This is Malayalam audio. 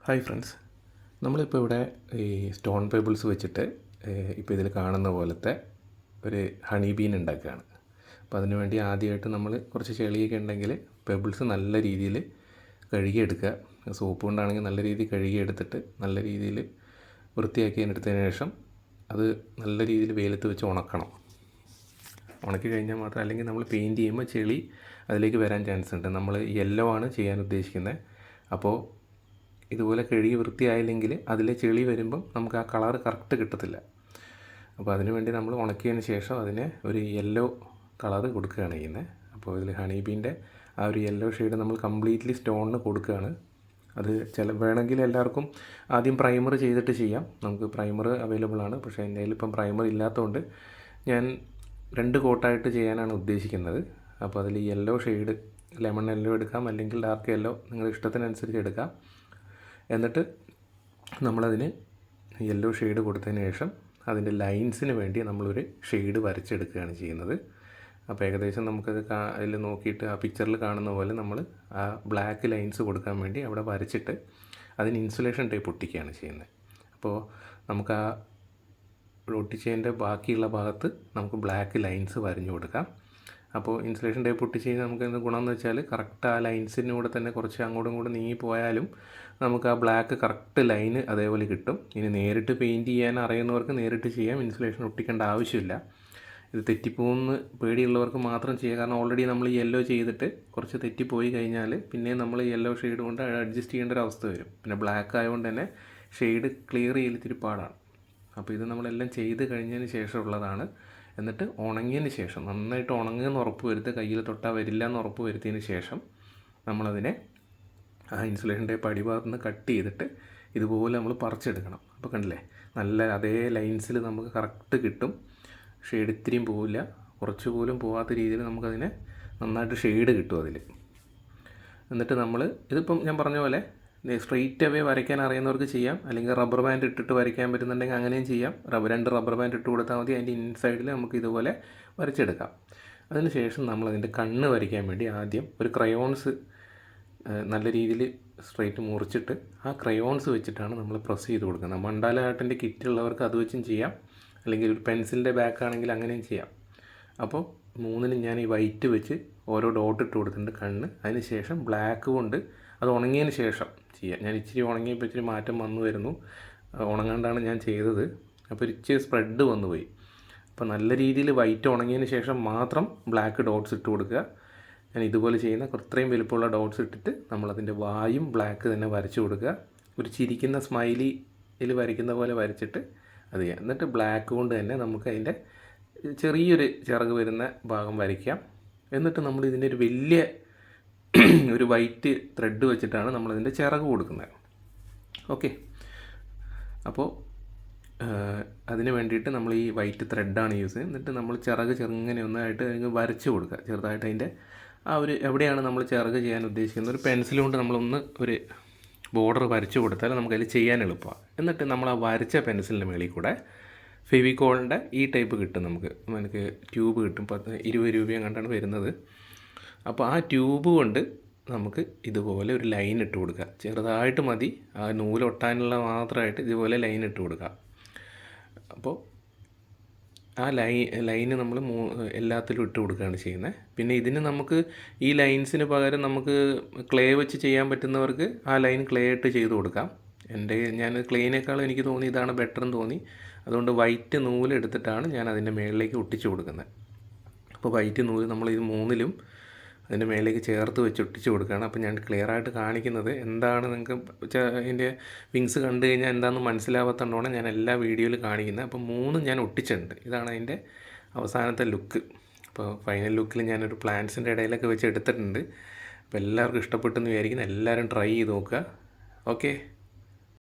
ഹായ് ഫ്രണ്ട്സ്, നമ്മളിപ്പോൾ ഇവിടെ ഈ സ്റ്റോൺ പേബിൾസ് വെച്ചിട്ട് ഇപ്പോൾ ഇതിൽ കാണുന്ന പോലത്തെ ഒരു ഹണി ബീൻ ഉണ്ടാക്കുകയാണ്. അപ്പോൾ അതിന് വേണ്ടി ആദ്യമായിട്ട് നമ്മൾ കുറച്ച് ചെളിയൊക്കെ ഉണ്ടെങ്കിൽ പേബിൾസ് നല്ല രീതിയിൽ കഴുകിയെടുക്കുക. സോപ്പ് കൊണ്ടാണെങ്കിൽ നല്ല രീതിയിൽ കഴുകിയെടുത്തിട്ട് നല്ല രീതിയിൽ വൃത്തിയാക്കിയെടുത്തതിന് ശേഷം അത് നല്ല രീതിയിൽ വെയിലത്ത് വെച്ച് ഉണക്കണം. ഉണക്കി കഴിഞ്ഞാൽ മാത്രം, അല്ലെങ്കിൽ നമ്മൾ പെയിൻറ്റ് ചെയ്യുമ്പോൾ ചെളി അതിലേക്ക് വരാൻ ചാൻസ് ഉണ്ട്. നമ്മൾ യെല്ലോ ആണ് ചെയ്യാൻ ഉദ്ദേശിക്കുന്നത്. അപ്പോൾ ഇതുപോലെ കഴുകി വൃത്തിയായില്ലെങ്കിൽ അതിലെ ചെളി വരുമ്പം നമുക്ക് ആ കളർ കറക്റ്റ് കിട്ടത്തില്ല. അപ്പോൾ അതിന് വേണ്ടി നമ്മൾ ഉണക്കിയതിന് ശേഷം അതിന് ഒരു യെല്ലോ കളർ കൊടുക്കുകയാണ് ചെയ്യുന്നത്. അപ്പോൾ ഇതിൽ ഹണി ബീൻ്റെ ആ ഒരു യെല്ലോ ഷെയ്ഡ് നമ്മൾ കംപ്ലീറ്റ്ലി സ്റ്റോണിന് കൊടുക്കുകയാണ്. അത് വേണമെങ്കിൽ എല്ലാവർക്കും ആദ്യം പ്രൈമർ ചെയ്തിട്ട് ചെയ്യാം. നമുക്ക് പ്രൈമർ അവൈലബിൾ ആണ്. പക്ഷേ എൻ്റെ കയ്യിൽ ഇപ്പം പ്രൈമർ ഇല്ലാത്തതുകൊണ്ട് ഞാൻ 2 കോട്ടായിട്ട് ചെയ്യാനാണ് ഉദ്ദേശിക്കുന്നത്. അപ്പോൾ അതിൽ യെല്ലോ ഷെയ്ഡ്, ലെമൺ യെല്ലോ എടുക്കാം, അല്ലെങ്കിൽ ഡാർക്ക് യെല്ലോ, നിങ്ങളുടെ ഇഷ്ടത്തിനനുസരിച്ച് എടുക്കാം. എന്നിട്ട് നമ്മളതിന് യെല്ലോ ഷെയ്ഡ് കൊടുത്തതിന് ശേഷം അതിൻ്റെ ലൈൻസിന് വേണ്ടി നമ്മളൊരു ഷെയ്ഡ് വരച്ചെടുക്കുകയാണ് ചെയ്യുന്നത്. അപ്പോൾ ഏകദേശം നമുക്കത് അതിൽ നോക്കിയിട്ട് ആ പിക്ചറിൽ കാണുന്ന പോലെ നമ്മൾ ആ ബ്ലാക്ക് ലൈൻസ് കൊടുക്കാൻ വേണ്ടി അവിടെ വരച്ചിട്ട് അതിന് ഇൻസുലേഷൻ ടേപ്പ് ഒട്ടിക്കുകയാണ് ചെയ്യുന്നത്. അപ്പോൾ നമുക്ക് ആ ഒട്ടിച്ചതിൻ്റെ ബാക്കിയുള്ള ഭാഗത്ത് നമുക്ക് ബ്ലാക്ക് ലൈൻസ് വരഞ്ഞു കൊടുക്കാം. അപ്പോൾ ഇൻസുലേഷൻ ടേപ്പ് ഒട്ടിച്ച് കഴിഞ്ഞാൽ നമുക്ക് എന്ത് ഗുണമെന്ന് വെച്ചാൽ കറക്റ്റ് ആ ലൈൻസിനൂടെ തന്നെ കുറച്ച് അങ്ങോട്ടും ഇങ്ങോട്ടും നീങ്ങി പോയാലും നമുക്ക് ആ ബ്ലാക്ക് കറക്റ്റ് ലൈന് അതേപോലെ കിട്ടും. ഇനി നേരിട്ട് പെയിൻറ്റ് ചെയ്യാൻ അറിയുന്നവർക്ക് നേരിട്ട് ചെയ്യാം, ഇൻസുലേഷൻ ഒട്ടിക്കേണ്ട ആവശ്യമില്ല. ഇത് തെറ്റിപ്പോകുന്ന പേടിയുള്ളവർക്ക് മാത്രം ചെയ്യാം. കാരണം ഓൾറെഡി നമ്മൾ യെല്ലോ ചെയ്തിട്ട് കുറച്ച് തെറ്റിപ്പോയി കഴിഞ്ഞാൽ പിന്നെ നമ്മൾ യെല്ലോ ഷെയ്ഡ് കൊണ്ട് അഡ്ജസ്റ്റ് ചെയ്യേണ്ട ഒരു അവസ്ഥ വരും. പിന്നെ ബ്ലാക്ക് ആയതുകൊണ്ട് തന്നെ ഷെയ്ഡ് ക്ലിയർ ചെയ്യൽ ഇത്തിരി പാടാണ്. അപ്പോൾ ഇത് നമ്മളെല്ലാം ചെയ്ത് കഴിഞ്ഞതിന് ശേഷമുള്ളതാണ്. എന്നിട്ട് ഉണങ്ങിയതിന് ശേഷം, നന്നായിട്ട് ഉണങ്ങുമെന്ന് ഉറപ്പ് വരുത്തുക, കയ്യിൽ തൊട്ടാൽ വരില്ല എന്ന് ഉറപ്പ് വരുത്തിയതിന് ശേഷം നമ്മളതിനെ ആ ഇൻസുലേഷൻ ടേപ്പ് അടിഭാഗത്ത് നിന്ന് കട്ട് ചെയ്തിട്ട് ഇതുപോലെ നമ്മൾ പറിച്ചെടുക്കണം. അപ്പോൾ കണ്ടില്ലേ, നല്ല അതേ ലൈൻസിൽ നമുക്ക് കറക്റ്റ് കിട്ടും. ഷെയ്ഡ് ഇത്തിരിയും പോവില്ല, കുറച്ച് പോലും പോകാത്ത രീതിയിൽ നമുക്കതിനെ നന്നായിട്ട് ഷെയ്ഡ് കിട്ടും അതിൽ. എന്നിട്ട് നമ്മൾ ഇതിപ്പം ഞാൻ പറഞ്ഞ പോലെ സ്ട്രെയിറ്റ് അവേ വരയ്ക്കാൻ അറിയുന്നവർക്ക് ചെയ്യാം, അല്ലെങ്കിൽ റബ്ബർ ബാൻഡ് ഇട്ടിട്ട് വരയ്ക്കാൻ പറ്റുന്നുണ്ടെങ്കിൽ അങ്ങനെയും ചെയ്യാം. 2 റബ്ബർ ബാൻഡ് ഇട്ട് കൊടുത്താൽ മതി. അതിൻ്റെ ഇൻസൈഡിൽ നമുക്ക് ഇതുപോലെ വരച്ചെടുക്കാം. അതിന് ശേഷം നമ്മളതിൻ്റെ കണ്ണ് വരയ്ക്കാൻ വേണ്ടി ആദ്യം ഒരു ക്രയോൺസ് നല്ല രീതിയിൽ സ്ട്രെയിറ്റ് മുറിച്ചിട്ട് ആ ക്രയോൺസ് വെച്ചിട്ടാണ് നമ്മൾ പ്രസ് ചെയ്ത് കൊടുക്കുന്നത്. മണ്ടാല ആർട്ടിൻ്റെ കിറ്റുള്ളവർക്ക് അത് വെച്ചും ചെയ്യാം, അല്ലെങ്കിൽ ഒരു പെൻസിലിൻ്റെ ബാക്ക് ആണെങ്കിൽ അങ്ങനെയും ചെയ്യാം. അപ്പോൾ 3നും ഞാൻ ഈ വൈറ്റ് വെച്ച് ഓരോ ഡോട്ട് ഇട്ട് കൊടുത്തിട്ടുണ്ട് കണ്ണ്. അതിന് ശേഷം ബ്ലാക്ക് കൊണ്ട് അത് ഉണങ്ങിയതിന് ശേഷം ചെയ്യാം. ഞാൻ ഇച്ചിരി ഉണങ്ങിയപ്പോൾ ഇച്ചിരി മാറ്റം വന്നു വരുന്നു, ഉണങ്ങാണ്ടാണ് ഞാൻ ചെയ്തത്. അപ്പോൾ ഇച്ചിരി സ്പ്രെഡ് വന്നു പോയി. അപ്പോൾ നല്ല രീതിയിൽ വൈറ്റ് ഉണങ്ങിയതിന് ശേഷം മാത്രം ബ്ലാക്ക് ഡോട്ട്സ് ഇട്ട് കൊടുക്കുക. ഞാൻ ഇതുപോലെ ചെയ്യുന്ന ഇത്രയും വലുപ്പമുള്ള ഡോട്ട്സ് ഇട്ടിട്ട് നമ്മളതിൻ്റെ വായും ബ്ലാക്ക് തന്നെ വരച്ചു കൊടുക്കുക. ഒരു ചിരിക്കുന്ന സ്മൈലിയിൽ വരയ്ക്കുന്ന പോലെ വരച്ചിട്ട് അത് ചെയ്യാം. എന്നിട്ട് ബ്ലാക്ക് കൊണ്ട് തന്നെ നമുക്ക് അതിൻ്റെ ചെറിയൊരു ചിറക് വരുന്ന ഭാഗം വരയ്ക്കാം. എന്നിട്ട് നമ്മൾ ഇതിൻ്റെ ഒരു വലിയ ഒരു വൈറ്റ് ത്രെഡ് വെച്ചിട്ടാണ് നമ്മളതിൻ്റെ ചിറക് കൊടുക്കുന്നത്. ഓക്കെ, അപ്പോൾ അതിന് വേണ്ടിയിട്ട് നമ്മൾ ഈ വൈറ്റ് ത്രെഡാണ് യൂസ് ചെയ്യുന്നത്. എന്നിട്ട് നമ്മൾ ചിറക് ചെറുങ്ങനെ ഒന്നായിട്ട് അതിന് വരച്ച് കൊടുക്കുക. ചെറുതായിട്ട് അതിൻ്റെ ആ ഒരു എവിടെയാണ് നമ്മൾ ചിറക് ചെയ്യാൻ ഉദ്ദേശിക്കുന്നത് ഒരു പെൻസിൽ കൊണ്ട് നമ്മളൊന്ന് ഒരു ബോർഡർ വരച്ച് കൊടുത്താൽ നമുക്കതിൽ ചെയ്യാൻ എളുപ്പമാണ്. എന്നിട്ട് നമ്മൾ ആ വരച്ച പെൻസിലിൻ്റെ മേളിൽ കൂടെ ഫെവിക്കോളിൻ്റെ ഈ ടൈപ്പ് കിട്ടും. നമുക്ക് ട്യൂബ് കിട്ടും, 20 രൂപയും കണ്ടാണ് വരുന്നത്. അപ്പോൾ ആ ട്യൂബ് കൊണ്ട് നമുക്ക് ഇതുപോലെ ഒരു ലൈൻ ഇട്ട് കൊടുക്കുക. ചെറുതായിട്ട് മതി, ആ നൂലൊട്ടാനുള്ള മാത്രമായിട്ട് ഇതുപോലെ ലൈൻ ഇട്ട് കൊടുക്കുക. അപ്പോൾ ആ ലൈന് നമ്മൾ എല്ലാത്തിലും ഇട്ട് കൊടുക്കുകയാണ് ചെയ്യുന്നത്. പിന്നെ ഇതിന് നമുക്ക് ഈ ലൈൻസിന് പകരം നമുക്ക് ക്ലേ വെച്ച് ചെയ്യാൻ പറ്റുന്നവർക്ക് ആ ലൈൻ ക്ലേ ഇട്ട് ചെയ്ത് കൊടുക്കാം. ഞാൻ ക്ലേനേക്കാളും എനിക്ക് തോന്നി ഇതാണ് ബെറ്റർ എന്ന് തോന്നി. അതുകൊണ്ട് വൈറ്റ് നൂല് എടുത്തിട്ടാണ് ഞാൻ അതിൻ്റെ മുകളിലേക്ക് ഒട്ടിച്ച് കൊടുക്കുന്നത്. അപ്പോൾ വൈറ്റ് നൂല് നമ്മൾ ഇത് 3ലും അതിൻ്റെ മേലേക്ക് ചേർത്ത് വെച്ച് ഒട്ടിച്ച് കൊടുക്കുകയാണ്. അപ്പോൾ ഞാൻ ക്ലിയറായിട്ട് കാണിക്കുന്നത് എന്താണ്, നിങ്ങൾക്ക് അതിൻ്റെ വിങ്സ് കണ്ടു കഴിഞ്ഞാൽ എന്താണെന്ന് മനസ്സിലാവാത്തതുകൊണ്ടാണ് ഞാൻ എല്ലാ വീഡിയോയിലും കാണിക്കുന്നത്. അപ്പോൾ 3 ഞാൻ ഒട്ടിച്ചിട്ടുണ്ട്. ഇതാണ് അതിൻ്റെ അവസാനത്തെ ലുക്ക്. അപ്പോൾ ഫൈനൽ ലുക്കിൽ ഞാനൊരു പ്ലാന്റ്സിൻ്റെ ഇടയിലൊക്കെ വെച്ച് എടുത്തിട്ടുണ്ട്. അപ്പോൾ എല്ലാവർക്കും ഇഷ്ടപ്പെട്ടെന്ന് വിചാരിക്കുന്നു. എല്ലാവരും ട്രൈ ചെയ്ത് നോക്കുക. ഓക്കെ.